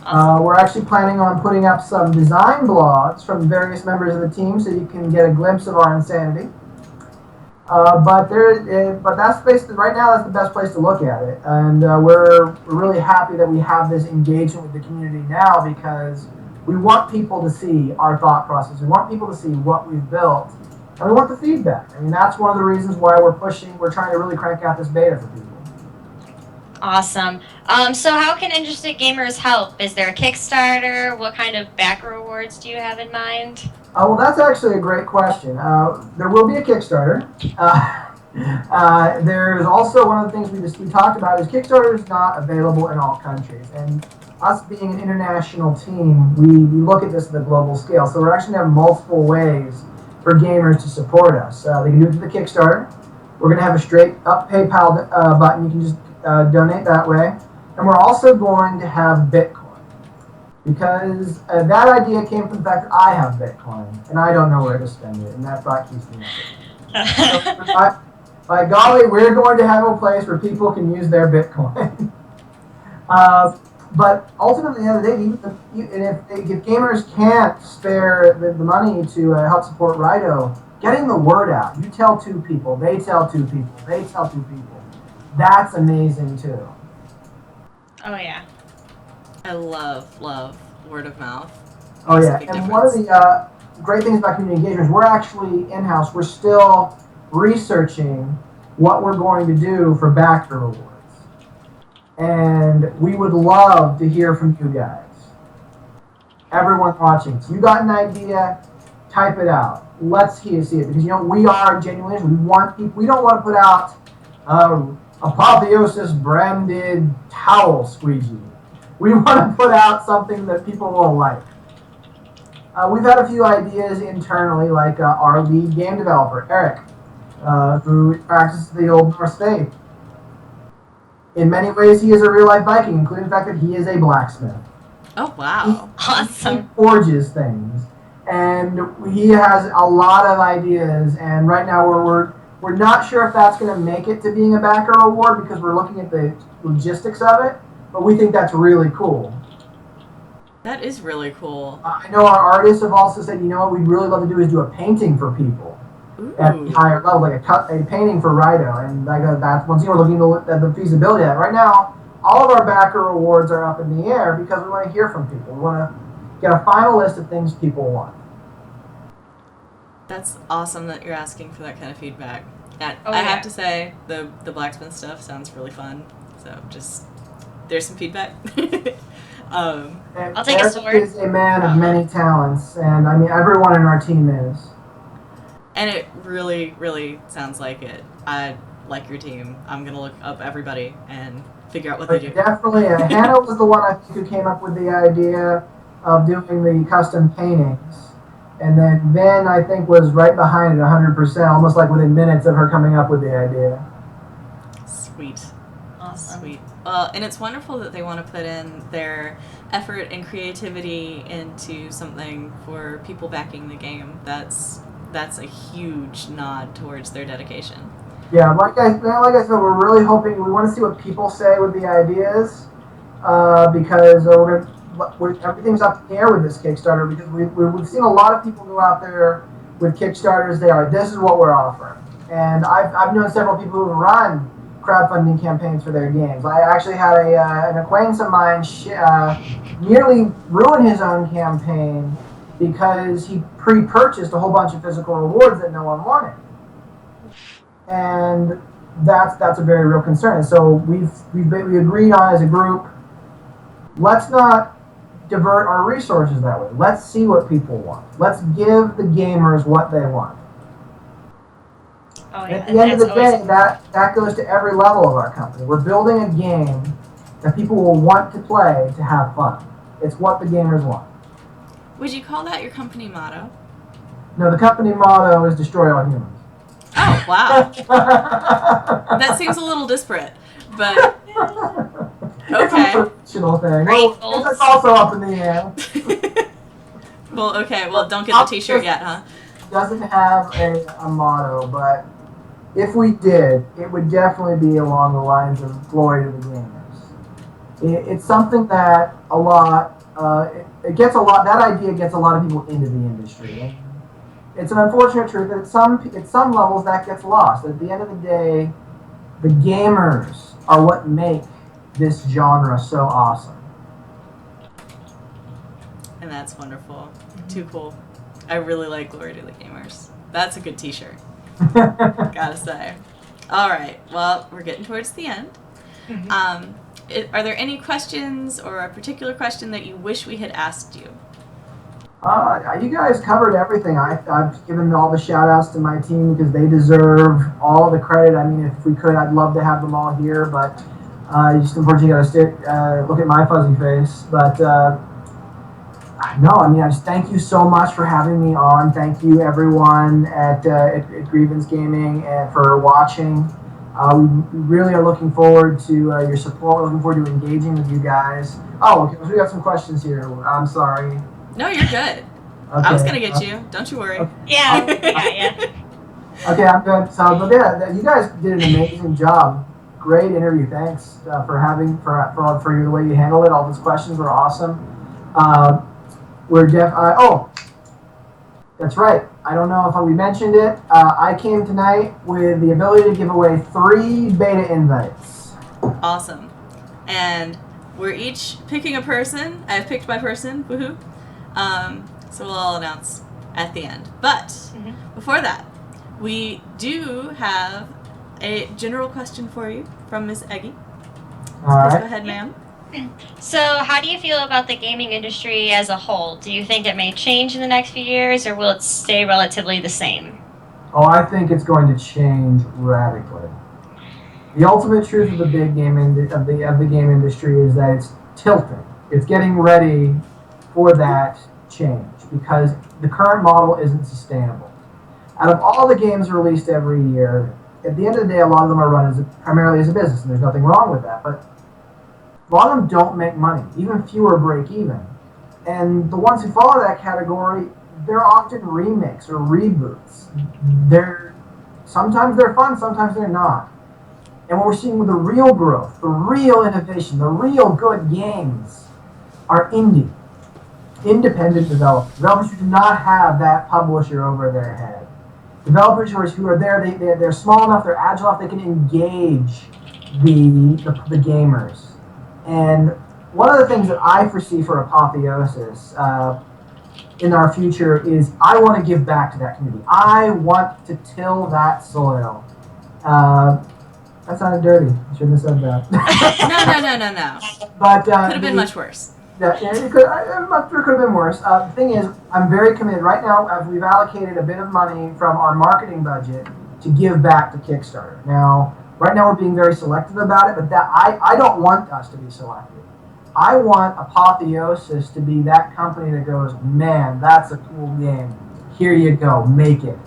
We're actually planning on putting up some design blogs from various members of the team so you can get a glimpse of our insanity. But that's basically, right now, that's the best place to look at it. And we're really happy that we have this engagement with the community now, because we want people to see our thought process. We want people to see what we've built. And we want the feedback. I mean, that's one of the reasons why we're trying to really crank out this beta for people. Awesome. So how can interested gamers help? Is there a Kickstarter? What kind of backer rewards do you have in mind? Well, that's actually a great question. There will be a Kickstarter. There's also one of the things we talked about is Kickstarter is not available in all countries. And us being an international team, we look at this at the global scale. So we're actually going to have multiple ways for gamers to support us. They can do it through the Kickstarter. We're going to have a straight up PayPal button. You can just donate that way. And we're also going to have Bitcoin. Because that idea came from the fact that I have Bitcoin, and I don't know where to spend it, and that thought keeps me up. So, by golly, we're going to have a place where people can use their Bitcoin. But ultimately, at the end of the day, if gamers can't spare the money to help support Raido, getting the word out. You tell two people, they tell two people, they tell two people. That's amazing, too. Oh, yeah. I love word of mouth. Oh, yeah. And one of the great things about community engagement is we're actually in-house. We're still researching what we're going to do for backer rewards. And we would love to hear from you guys. Everyone watching. So you got an idea, type it out. Let's see it. Because, we are genuine. We don't want to put out Apotheosis branded towel squeegee. We want to put out something that people will like. We've had a few ideas internally, like our lead game developer, Eric, who practices the Old Norse faith. In many ways, he is a real-life Viking, including the fact that he is a blacksmith. Oh, wow. Awesome. He forges things, and he has a lot of ideas, and right now we're not sure if that's going to make it to being a backer reward because we're looking at the logistics of it, but we think that's really cool. That is really cool. I know our artists have also said, what we'd really love to do is do a painting for people at the Ooh. higher level, like a painting for Raido, and that's once again we're looking at the feasibility of that. Right now, all of our backer awards are up in the air because we want to hear from people. We want to get a final list of things people want. That's awesome that you're asking for that kind of feedback. And Oh, I yeah. have to say, the blacksmith stuff sounds really fun. So just, there's some feedback. And I'll take a Eric sword. is a man of many talents, and I mean everyone in our team is. And it really, really sounds like it. I like your team. I'm going to look up everybody and figure out what they do. Definitely, Hannah was the one I think who came up with the idea of doing the custom paintings, and then Vin I think was right behind it 100%, almost like within minutes of her coming up with the idea. Sweet. Awesome. Sweet. Well, and it's wonderful that they want to put in their effort and creativity into something for people backing the game. That's a huge nod towards their dedication. Yeah, like I said, we're really hoping, we want to see what people say with the ideas, because everything's up in the air with this Kickstarter, because we've seen a lot of people go out there with Kickstarters. They are, this is what we're offering. And I've known several people who run crowdfunding campaigns for their games. I actually had an acquaintance of mine nearly ruin his own campaign because he pre-purchased a whole bunch of physical rewards that no one wanted. And that's a very real concern. So we agreed on as a group, let's not divert our resources that way. Let's see what people want. Let's give the gamers what they want. Oh, yeah. At the end of the day, that goes to every level of our company. We're building a game that people will want to play to have fun. It's what the gamers want. Would you call that your company motto? No, the company motto is destroy all humans. Oh, wow. That seems a little disparate, but okay. It's a fictional thing. Great Well, it's also up in the air. Well, okay. Well, don't get the t-shirt yet, huh? Doesn't have a motto, but if we did, it would definitely be along the lines of glory to the gamers. It's something that it gets a lot. That idea gets a lot of people into the industry. It's an unfortunate truth that at some levels that gets lost. At the end of the day, the gamers are what make this genre so awesome. And that's wonderful. Too cool. I really like Glory to the Gamers. That's a good t-shirt. Gotta say. All right. Well, we're getting towards the end. Mm-hmm. Are there any questions or a particular question that you wish we had asked you? You guys covered everything. I've given all the shout outs to my team because they deserve all the credit. I mean, if we could, I'd love to have them all here, but you just unfortunately got to look at my fuzzy face. But no, I mean, I just thank you so much for having me on. Thank you, everyone at Grievance Gaming, and for watching. We really are looking forward to your support. We're looking forward to engaging with you guys. Oh, okay, so we got some questions here. I'm sorry. No, you're good. Okay. I was going to get you. Don't you worry. Okay. Yeah. Okay, I'm good. So, but yeah, you guys did an amazing job. Great interview. Thanks for the way you handled it. All those questions were awesome. That's right. I don't know if we mentioned it. I came tonight with the ability to give away 3 beta invites. Awesome. And we're each picking a person. I've picked my person. Woohoo. So we'll all announce at the end. But before that, we do have a general question for you from Miss Eggy. All right. Please go ahead, ma'am. So, how do you feel about the gaming industry as a whole? Do you think it may change in the next few years, or will it stay relatively the same? Oh, I think it's going to change radically. The ultimate truth of the big game of the game industry is that it's tilting. It's getting ready for that change because the current model isn't sustainable. Out of all the games released every year, at the end of the day, a lot of them are run primarily as a business, and there's nothing wrong with that. But a lot of them don't make money. Even fewer break even. And the ones who follow that category, they're often remakes or reboots. Sometimes they're fun, sometimes they're not. And what we're seeing with the real growth, the real innovation, the real good games are indie. independent developers who do not have that publisher over their head. Developers who are there, they're small enough, they're agile enough, they can engage the gamers. And one of the things that I foresee for Apotheosis in our future is I want to give back to that community. I want to till that soil. That sounded dirty. I shouldn't have said that. No. But Could have been much worse. Yeah, it could have been worse. The thing is, I'm very committed. Right now, we've allocated a bit of money from our marketing budget to give back to Kickstarter. Now, right now we're being very selective about it, but that I don't want us to be selective. I want Apotheosis to be that company that goes, man, that's a cool game. Here you go, make it.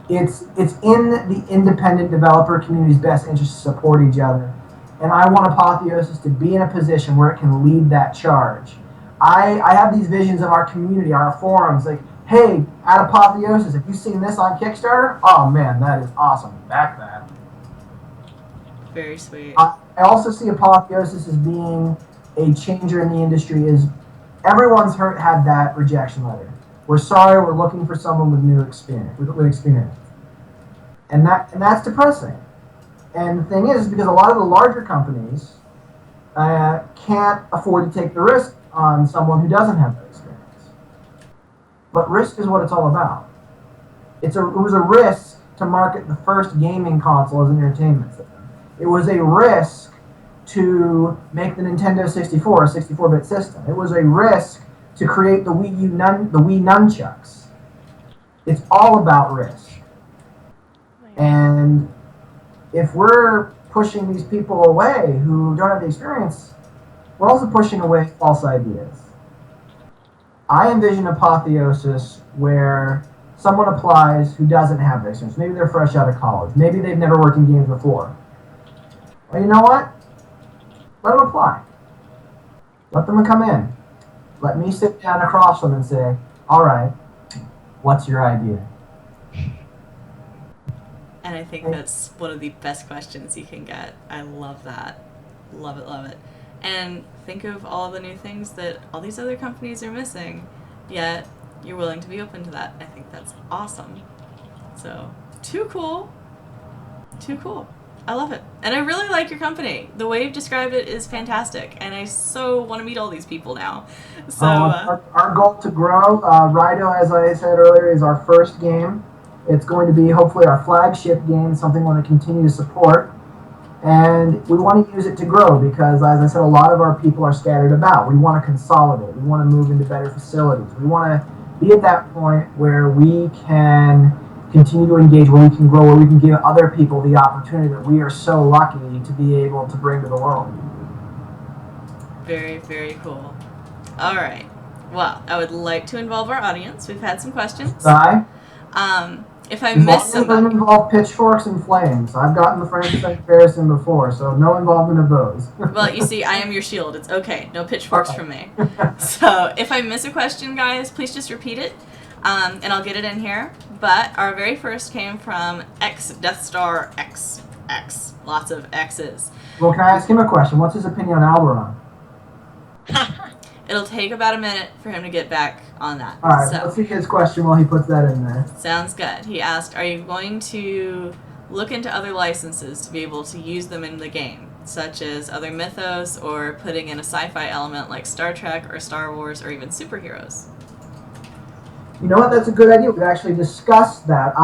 It's in the independent developer community's best interest to support each other. And I want Apotheosis to be in a position where it can lead that charge. I have these visions of our community, our forums, like, hey, at Apotheosis, have you seen this on Kickstarter? Oh man, that is awesome. Back that. Very sweet. I also see Apotheosis as being a changer in the industry. Is everyone's had that rejection letter. We're sorry, we're looking for someone with new experience, with experience. And that's depressing. And the thing is, because a lot of the larger companies can't afford to take the risk on someone who doesn't have that experience. But risk is what it's all about. It was a risk to market the first gaming console as an entertainment system. It was a risk to make the Nintendo 64 a 64-bit system. It was a risk to create the Wii nunchucks. It's all about risk. And if we're pushing these people away who don't have the experience, we're also pushing away false ideas. I envision Apotheosis where someone applies who doesn't have the experience. Maybe they're fresh out of college. Maybe they've never worked in games before. Well, you know what? Let them apply. Let them come in. Let me sit down across from them and say, all right, what's your idea? And I think that's one of the best questions you can get. I love that. Love it. And think of all the new things that all these other companies are missing, yet you're willing to be open to that. I think that's awesome. So, too cool. I love it. And I really like your company. The way you've described it is fantastic. And I so want to meet all these people now. So our goal to grow, Raido, as I said earlier, is our first game. It's going to be hopefully our flagship game, something we want to continue to support. And we want to use it to grow because, as I said, a lot of our people are scattered about. We want to consolidate. We want to move into better facilities. We want to be at that point where we can continue to engage, where we can grow, where we can give other people the opportunity that we are so lucky to be able to bring to the world. Very, very cool. All right. Well, I would like to involve our audience. We've had some questions. If I miss somebody, doesn't involve pitchforks and flames. I've gotten the Frankenstein comparison before, so no involvement of those. Well, you see, I am your shield. It's okay. No pitchforks from me. So if I miss a question, guys, please just repeat it, and I'll get it in here. But our very first came from X Death Star X. Lots of X's. Well, can I ask him a question? What's his opinion on Alberon? It'll take about a minute for him to get back on that. All right, let's see his question while he puts that in there. Sounds good. He asked, are you going to look into other licenses to be able to use them in the game, such as other mythos or putting in a sci-fi element like Star Trek or Star Wars or even superheroes? You know what? That's a good idea. We've actually discussed that.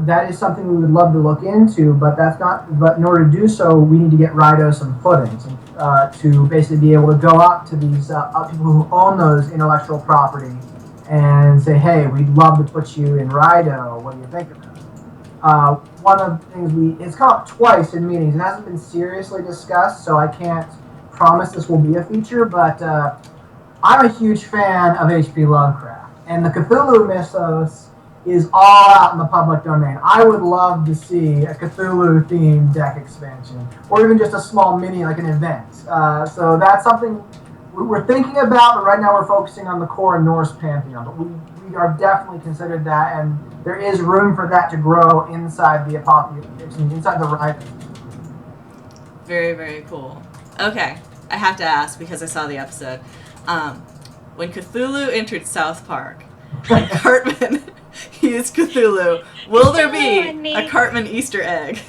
That is something we would love to look into, but that's not. But in order to do so, we need to get Raido some footing to basically be able to go up to these people who own those intellectual property and say, "Hey, we'd love to put you in Raido. What do you think of it?" One of the things it's come up twice in meetings. It hasn't been seriously discussed, so I can't promise this will be a feature. But I'm a huge fan of H.P. Lovecraft. And the Cthulhu mythos is all out in the public domain. I would love to see a Cthulhu-themed deck expansion, or even just a small mini, like an event. So that's something we're thinking about, but right now we're focusing on the core Norse pantheon. But we are definitely considered that, and there is room for that to grow inside the Apotheosis, inside the Raido. Very, very cool. Okay, I have to ask because I saw the episode. when Cthulhu entered South Park and Cartman used Cthulhu, will there be a Cartman Easter egg?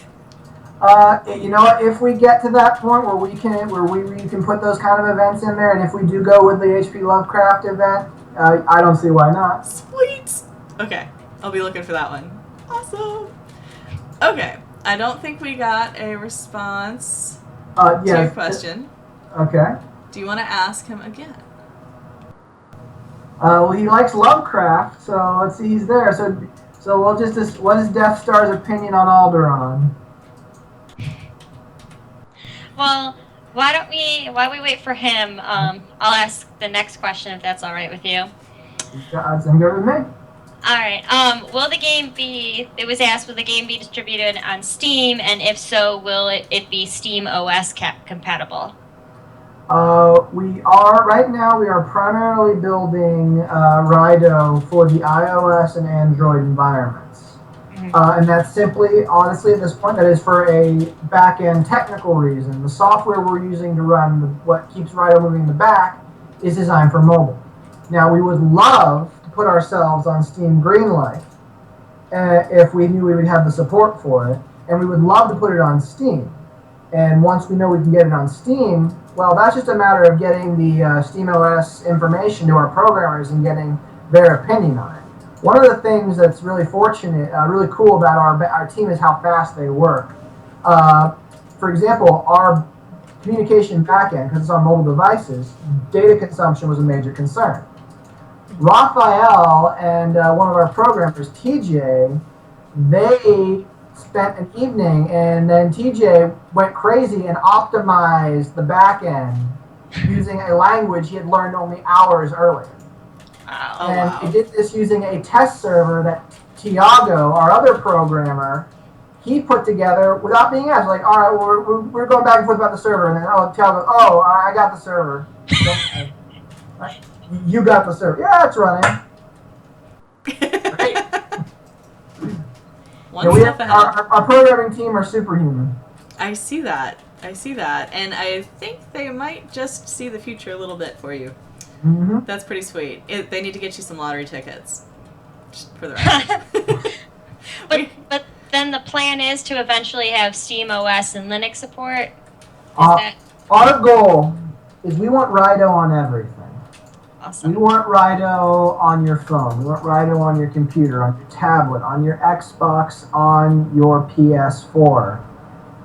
You know what? If we get to that point where we can put those kind of events in there, and if we do go with the H.P. Lovecraft event, I don't see why not. Sweet. Okay, I'll be looking for that one. Awesome. Okay, I don't think we got a response to your question. Okay. Do you want to ask him again? Well, he likes Lovecraft, so let's see. He's there. So we'll just. What is Death Star's opinion on Alderaan? Well, while we wait for him, I'll ask the next question if that's all right with you. That's good with me. All right. Will the game be? It was asked, will the game be distributed on Steam, and if so, will it be Steam OS compatible? We are primarily building Raido for the iOS and Android environments. And that's simply, honestly, at this point, that is for a back-end technical reason. The software we're using to run what keeps Raido moving in the back is designed for mobile. Now, we would love to put ourselves on Steam Greenlight if we knew we would have the support for it, and we would love to put it on Steam. And once we know we can get it on Steam, well, that's just a matter of getting the SteamOS information to our programmers and getting their opinion on it. One of the things that's really really cool about our team is how fast they work. For example, our communication backend, because it's on mobile devices, data consumption was a major concern. Raphael and one of our programmers, TJ, they spent an evening, and then TJ went crazy and optimized the backend using a language he had learned only hours earlier. He did this using a test server that Tiago, our other programmer, he put together without being asked. Like, all right, we're going back and forth about the server, and then Tiago, I got the server. You got the server. Yeah, it's running. Our programming team are superhuman. I see that, and I think they might just see the future a little bit for you. Mm-hmm. That's pretty sweet. They need to get you some lottery tickets, just for the record. but then the plan is to eventually have Steam OS and Linux support. Our goal is we want Raido on everything. Awesome. We want Raido on your phone. We want Raido on your computer, on your tablet, on your Xbox, on your PS4.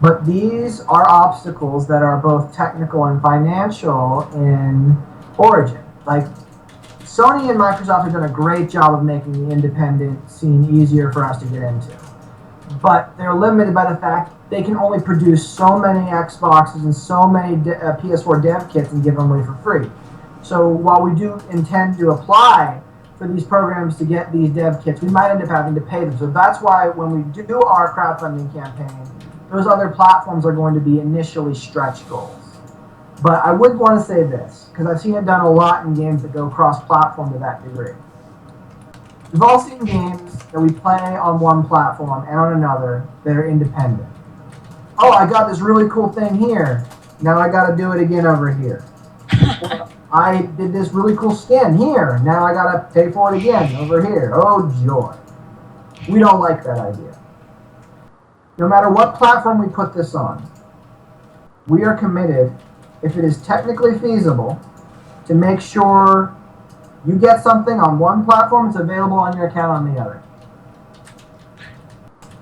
But these are obstacles that are both technical and financial in origin. Like, Sony and Microsoft have done a great job of making the independent scene easier for us to get into. But they're limited by the fact they can only produce so many Xboxes and so many PS4 dev kits and give them away for free. So while we do intend to apply for these programs to get these dev kits, we might end up having to pay them. So that's why when we do our crowdfunding campaign, those other platforms are going to be initially stretch goals. But I would want to say this, because I've seen it done a lot in games that go cross-platform to that degree. We've all seen games that we play on one platform and on another that are independent. Oh, I got this really cool thing here. Now I got to do it again over here. I did this really cool skin here. Now I got to pay for it again over here. Oh, joy. We don't like that idea. No matter what platform we put this on, we are committed, if it is technically feasible, to make sure you get something on one platform, it's available on your account on the other.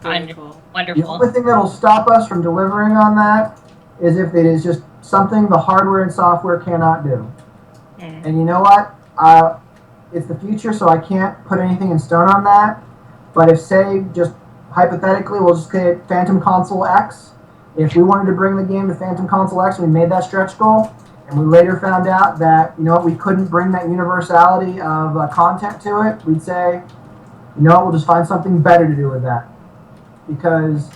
Wonderful. Wonderful. The only thing that will stop us from delivering on that is if it is just something the hardware and software cannot do. And you know what? It's the future, so I can't put anything in stone on that. But if, say, just hypothetically, we'll just get Phantom Console X. If we wanted to bring the game to Phantom Console X, we made that stretch goal, and we later found out that, you know what, we couldn't bring that universality of content to it, we'd say, you know what, we'll just find something better to do with that. Because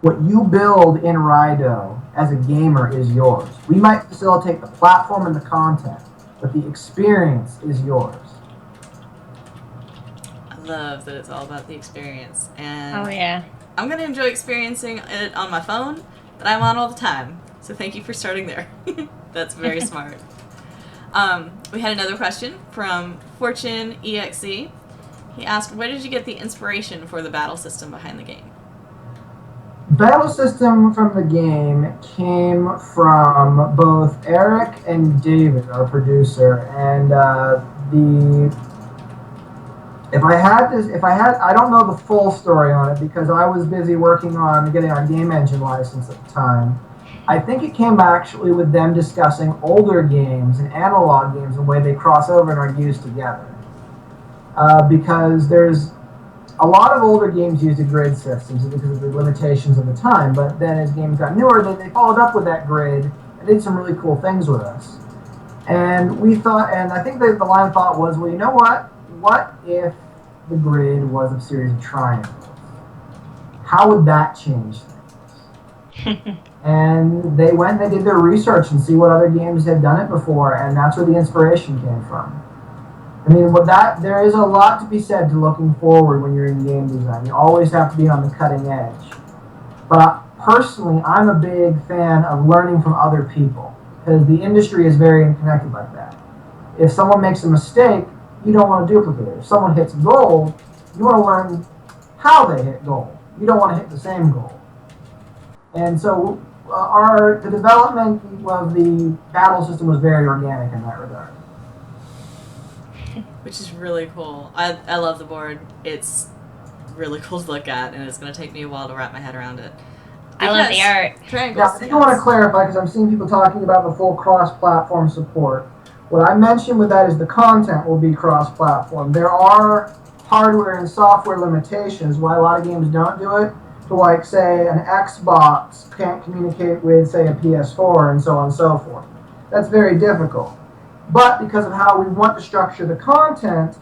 what you build in Raido as a gamer is yours. We might facilitate the platform and the content, but the experience is yours. I love that it's all about the experience. And Oh, yeah. I'm going to enjoy experiencing it on my phone that I'm on all the time. So thank you for starting there. That's very smart. We had another question from Fortune EXE. He asked, where did you get the inspiration for the battle system behind the game? Battle system from the game came from both Eric and David, our producer, and I don't know the full story on it because I was busy working on getting our game engine license at the time. I think it came actually with them discussing older games and analog games and the way they cross over and are used together. Because there's a lot of older games used a grid systems because of the limitations of the time, but then as games got newer, they followed up with that grid and did some really cool things with us. And we thought, and I think that the line of thought was, well, you know what? What if the grid was a series of triangles? How would that change things? And they went and they did their research and see what other games had done it before, and that's where the inspiration came from. I mean, there is a lot to be said to looking forward when you're in game design. You always have to be on the cutting edge. But personally, I'm a big fan of learning from other people because the industry is very interconnected like that. If someone makes a mistake, you don't want to duplicate it. If someone hits goal, you want to learn how they hit goal. You don't want to hit the same goal. And so the development of the battle system was very organic in that regard. Which is really cool. I love the board. It's really cool to look at, and it's going to take me a while to wrap my head around it. I love the art. Triangles. Yeah, I do want to clarify because I'm seeing people talking about the full cross-platform support. What I mentioned with that is the content will be cross-platform. There are hardware and software limitations why a lot of games don't do it. To like say an Xbox can't communicate with say a PS4 and so on and so forth. That's very difficult. But because of how we want to structure the content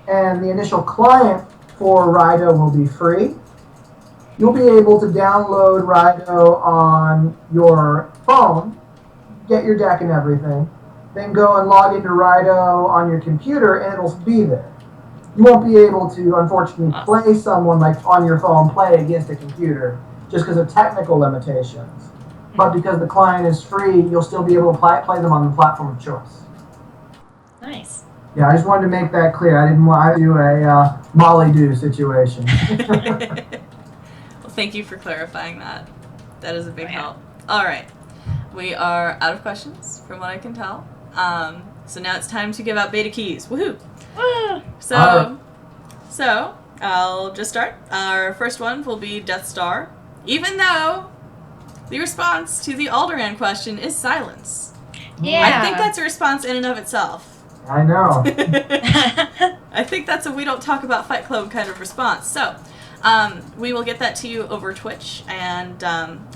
and the initial client for Raido will be free, you'll be able to download Raido on your phone, get your deck and everything, then go and log into Raido on your computer and it'll be there. You won't be able to, unfortunately, play someone like on your phone, play against a computer, just because of technical limitations. But because the client is free, you'll still be able to play them on the platform of choice. Nice. Yeah, I just wanted to make that clear. I didn't want to do a Molly-do situation. Well, thank you for clarifying that. That is a big help. All right. We are out of questions, from what I can tell. So now it's time to give out beta keys. Woohoo! Woo! So I'll just start. Our first one will be Death Star, even though the response to the Alderaan question is silence. Yeah. I think that's a response in and of itself. I know. I think that's a we don't talk about Fight Club kind of response. So we will get that to you over Twitch, and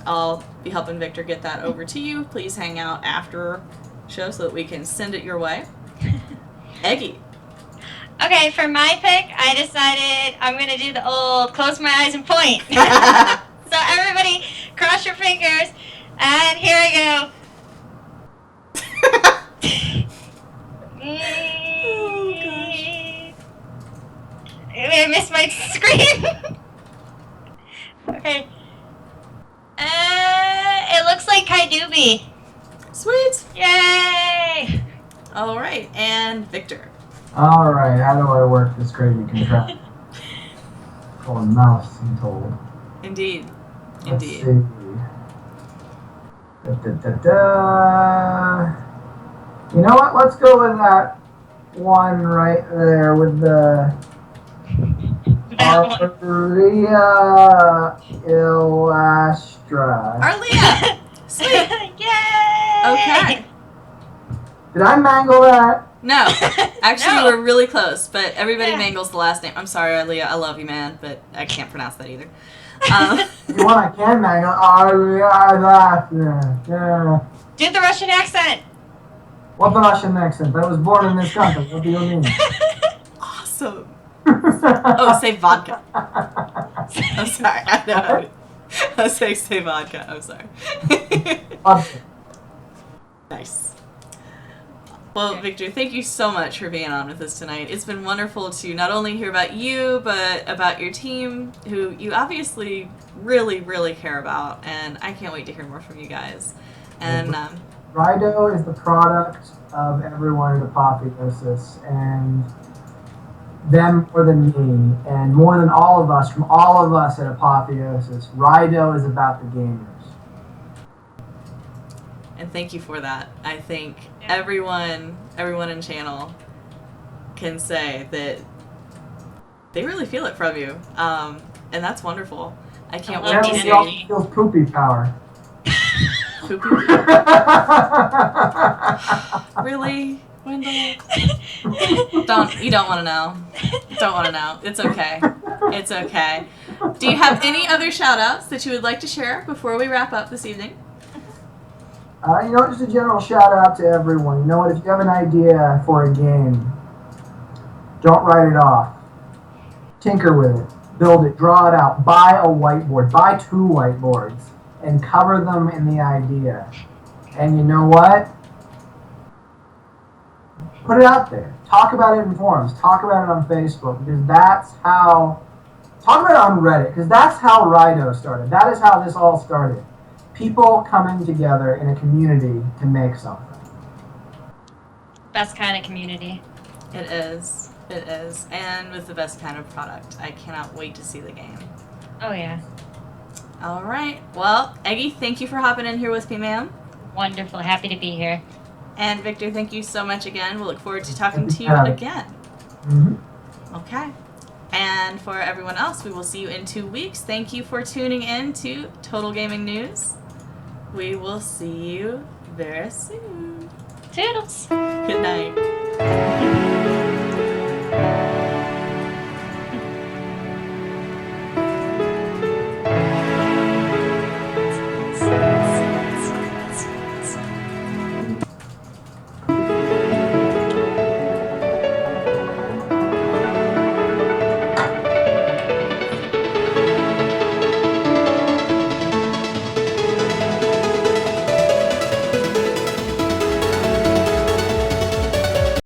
I'll be helping Victor get that over to you. Please hang out after show so that we can send it your way. Eggie. Okay, for my pick, I decided I'm going to do the old close my eyes and point. So everybody, cross your fingers, and here I go. Oh, gosh. I missed my screen. Okay. It looks like Kaidubi. Sweet. Yay! All right, and Victor. All right, how do I work this crazy contraption? Called a mouse, I'm told. Indeed. Let's Indeed. see. You know what? Let's go with that one right there with the Aria Ilastra. Arlia! Sweet. Yay! Okay. Did I mangle that? No. Actually, No. you were really close, but everybody Yeah. mangles the last name. I'm sorry, Arlia. I love you, man, but I can't pronounce that either. If you want, I can mangle Aria Ilastra. Yeah. Do the Russian accent. What the Russian accent? I was born in this country. What do you mean? Awesome. Oh, say vodka. I'm sorry. I know. I was saying say vodka. I'm sorry. Okay. Nice. Well, Victor, thank you so much for being on with us tonight. It's been wonderful to not only hear about you, but about your team, who you obviously really, really care about, and I can't wait to hear more from you guys. And Raido is the product of everyone at Apotheosis, and them more than me, and more than all of us, from all of us at Apotheosis, Raido is about the gamers. And thank you for that. I think everyone in channel can say that they really feel it from you, and that's wonderful. I can't wait to see. Everybody feels poopy power. Poopy. Really, Wendell? You don't want to know. Don't want to know. It's okay. It's okay. Do you have any other shout outs that you would like to share before we wrap up this evening? Just a general shout out to everyone. You know what? If you have an idea for a game, don't write it off. Tinker with it. Build it. Draw it out. Buy a whiteboard. Buy 2 whiteboards and cover them in the idea. And you know what? Put it out there. Talk about it in forums. Talk about it on Facebook, because that's how. Talk about it on Reddit, because that's how Raido started. That is how this all started. People coming together in a community to make something. Best kind of community. It is. It is. And with the best kind of product. I cannot wait to see the game. Oh, yeah. All right. Well, Eggy, thank you for hopping in here with me, ma'am. Wonderful. Happy to be here. And Victor, thank you so much again. We'll look forward to talking to you again. Mm-hmm. Okay. And for everyone else, we will see you in 2 weeks. Thank you for tuning in to Total Gaming News. We will see you very soon. Toodles. Good night.